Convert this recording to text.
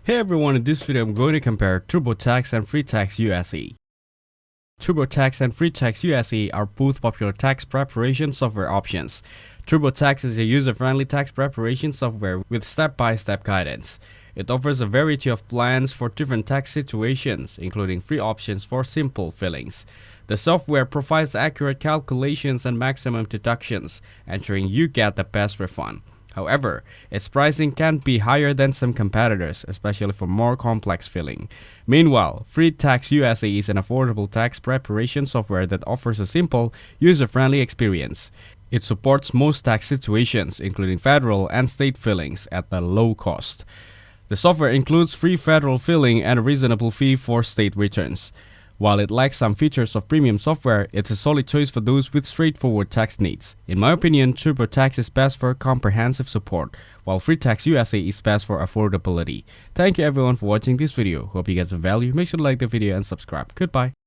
Hey everyone, in this video I'm going to compare TurboTax and FreeTaxUSA. TurboTax and FreeTaxUSA are both popular tax preparation software options. TurboTax is a user-friendly tax preparation software with step-by-step guidance. It offers a variety of plans for different tax situations, including free options for simple fillings. The software provides accurate calculations and maximum deductions, ensuring you get the best refund. However, its pricing can be higher than some competitors, especially for more complex filling. Meanwhile, FreeTaxUSA is an affordable tax preparation software that offers a simple, user-friendly experience. It supports most tax situations, including federal and state fillings, at a low cost. The software includes free federal filling and a reasonable fee for state returns. While it lacks some features of premium software, it's a solid choice for those with straightforward tax needs. In my opinion, TurboTax is best for comprehensive support, while FreeTaxUSA is best for affordability. Thank you everyone for watching this video. Hope you get some value. Make sure to like the video and subscribe. Goodbye.